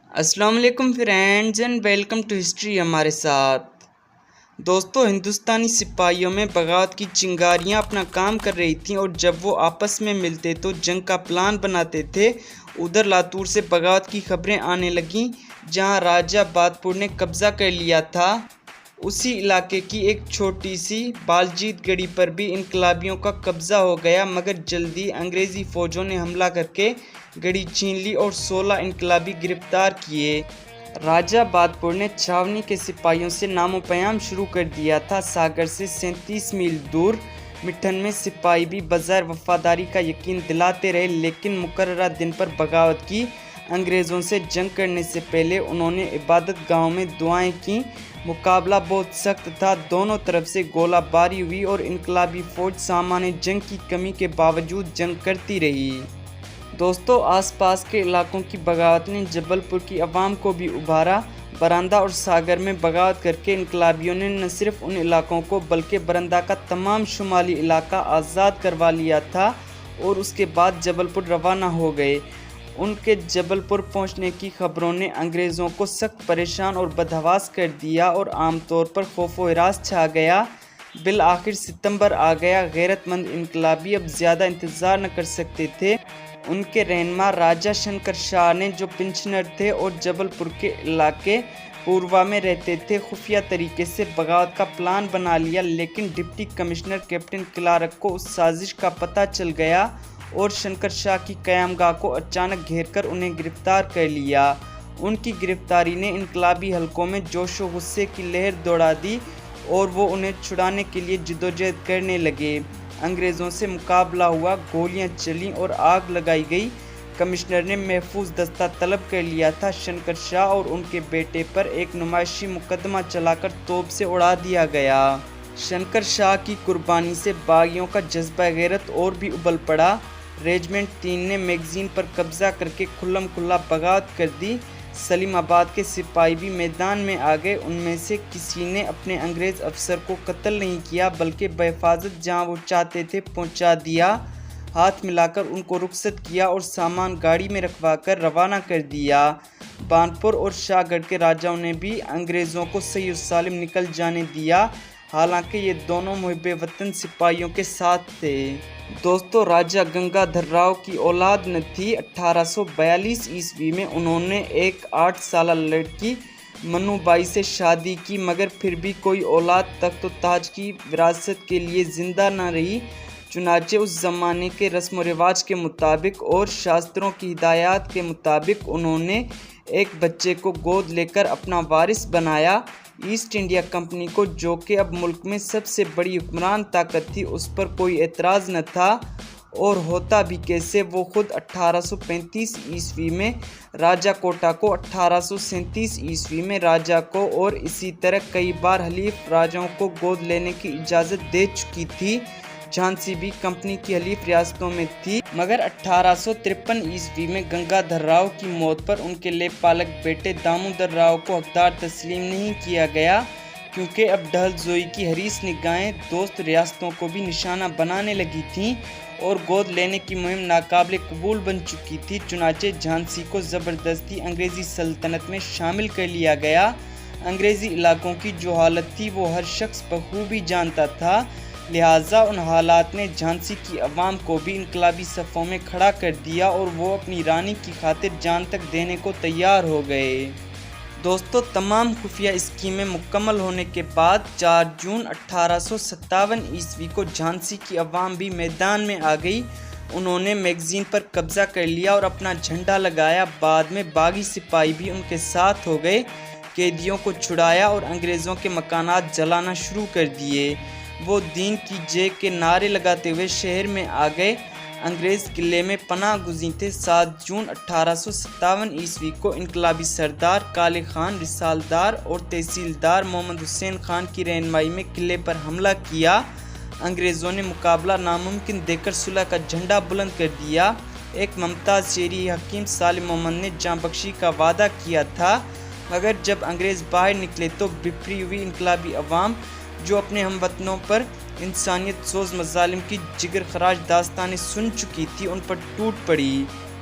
السلام علیکم friends and welcome to history ہمارے ساتھ۔ دوستو، ہندوستانی سپاہیوں میں بغاوت کی چنگاریاں اپنا کام کر رہی تھیں، اور جب وہ آپس میں ملتے تو جنگ کا پلان بناتے تھے۔ ادھر لاتور سے بغاوت کی خبریں آنے لگیں، جہاں راجہ بادپور نے قبضہ کر لیا تھا۔ اسی علاقے کی ایک چھوٹی سی بالجیت گڑھی پر بھی انقلابیوں کا قبضہ ہو گیا، مگر جلدی انگریزی فوجوں نے حملہ کر کے گڑھی چھین لی اور 16 انقلابی گرفتار کیے۔ راجہ بادپور نے چھاونی کے سپاہیوں سے نام و پیام شروع کر دیا تھا۔ ساگر سے 37 میل دور مٹھن میں سپاہی بھی بظاہر وفاداری کا یقین دلاتے رہے، لیکن مقررہ دن پر بغاوت کی۔ انگریزوں سے جنگ کرنے سے پہلے انہوں نے عبادت گاہوں میں دعائیں کیں۔ مقابلہ بہت سخت تھا، دونوں طرف سے گولہ باری ہوئی اور انقلابی فوج سامان جنگ کی کمی کے باوجود جنگ کرتی رہی۔ دوستو، آس پاس کے علاقوں کی بغاوت نے جبل پور کی عوام کو بھی ابھارا۔ برندہ اور ساگر میں بغاوت کر کے انقلابیوں نے نہ صرف ان علاقوں کو بلکہ برندہ کا تمام شمالی علاقہ آزاد کروا لیا تھا، اور اس کے بعد جبل پور روانہ ہو گئے۔ ان کے جبل پور پہنچنے کی خبروں نے انگریزوں کو سخت پریشان اور بدحواس کر دیا، اور عام طور پر خوف و ہراس چھا گیا۔ بالآخر ستمبر آ گیا۔ غیرت مند انقلابی اب زیادہ انتظار نہ کر سکتے تھے۔ ان کے رہنما راجہ شنکر شاہ نے، جو پنشنر تھے اور جبل پور کے علاقے پوروا میں رہتے تھے، خفیہ طریقے سے بغاوت کا پلان بنا لیا، لیکن ڈپٹی کمشنر کیپٹن کلارک کو اس سازش کا پتہ چل گیا اور شنکر شاہ کی قیام گاہ کو اچانک گھیر کر انہیں گرفتار کر لیا۔ ان کی گرفتاری نے انقلابی حلقوں میں جوش و غصے کی لہر دوڑا دی، اور وہ انہیں چھڑانے کے لیے جدوجہد کرنے لگے۔ انگریزوں سے مقابلہ ہوا، گولیاں چلیں اور آگ لگائی گئی۔ کمشنر نے محفوظ دستہ طلب کر لیا تھا۔ شنکر شاہ اور ان کے بیٹے پر ایک نمائشی مقدمہ چلا کر توپ سے اڑا دیا گیا۔ شنکر شاہ کی قربانی سے باغیوں کا جذبہ غیرت اور بھی ابل پڑا۔ ریجمنٹ 3 نے میگزین پر قبضہ کر کے کھلم کھلا بغاوت کر دی۔ سلیم آباد کے سپاہی بھی میدان میں آ گئے۔ ان میں سے کسی نے اپنے انگریز افسر کو قتل نہیں کیا، بلکہ بحفاظت جہاں وہ چاہتے تھے پہنچا دیا۔ ہاتھ ملا کر ان کو رخصت کیا اور سامان گاڑی میں رکھوا کر روانہ کر دیا۔ بانپور اور شاہ گڑھ کے راجاؤں نے بھی انگریزوں کو صحیح و سالم نکل جانے دیا، حالانکہ یہ دونوں محب وطن سپاہیوں کے ساتھ تھے۔ دوستو، راجہ گنگا دھر راؤ کی اولاد نہ تھی۔ 1842 عیسوی میں انہوں نے ایک 8 سالہ لڑکی منو بائی سے شادی کی، مگر پھر بھی کوئی اولاد تخت و تاج کی وراثت کے لیے زندہ نہ رہی۔ چنانچہ اس زمانے کے رسم و رواج کے مطابق اور شاستروں کی ہدایات کے مطابق انہوں نے ایک بچے کو گود لے کر اپنا وارث بنایا۔ ایسٹ انڈیا کمپنی کو، جو کہ اب ملک میں سب سے بڑی حکمران طاقت تھی، اس پر کوئی اعتراض نہ تھا، اور ہوتا بھی کیسے، وہ خود 1835 عیسوی میں راجہ کوٹا کو، 1837 عیسوی میں راجہ کو، اور اسی طرح کئی بار حلیف راجاؤں کو گود لینے کی اجازت دے چکی تھی۔ جھانسی بھی کمپنی کی حلیف ریاستوں میں تھی، مگر 1853 عیسوی میں گنگا دھر راؤ کی موت پر ان کے لیے پالک بیٹے دامودر راؤ کو حقدار تسلیم نہیں کیا گیا، کیونکہ اب ڈھل زوئی کی حریص نگاہیں دوست ریاستوں کو بھی نشانہ بنانے لگی تھیں، اور گود لینے کی مہم ناقابل قبول بن چکی تھی۔ چنانچہ جھانسی کو زبردستی انگریزی سلطنت میں شامل کر لیا گیا۔ انگریزی علاقوں کی جو حالت تھی وہ ہر شخص بخوبی جانتا تھا، لہٰذا ان حالات نے جھانسی کی عوام کو بھی انقلابی صفوں میں کھڑا کر دیا، اور وہ اپنی رانی کی خاطر جان تک دینے کو تیار ہو گئے۔ دوستو، تمام خفیہ اسکیمیں مکمل ہونے کے بعد 4 جون 1857 عیسوی کو جھانسی کی عوام بھی میدان میں آ گئی۔ انہوں نے میگزین پر قبضہ کر لیا اور اپنا جھنڈا لگایا۔ بعد میں باغی سپاہی بھی ان کے ساتھ ہو گئے، قیدیوں کو چھڑایا اور انگریزوں کے مکانات جلانا شروع کر دیے۔ وہ دین کی جے کے نعرے لگاتے ہوئے شہر میں آ گئے۔ انگریز قلعے میں پناہ گزین تھے۔ 7 جون 1857 عیسوی کو انقلابی سردار کالے خان، رسالدار اور تحصیلدار محمد حسین خان کی رہنمائی میں قلعے پر حملہ کیا۔ انگریزوں نے مقابلہ ناممکن دیکھ کر صلح کا جھنڈا بلند کر دیا۔ ایک ممتاز شہری حکیم سالم محمد نے جاں بخشی کا وعدہ کیا تھا، مگر جب انگریز باہر نکلے تو بپھری ہوئی انقلابی عوام، جو اپنے ہم وطنوں پر انسانیت سوز مظالم کی جگر خراش داستانیں سن چکی تھی، ان پر ٹوٹ پڑی۔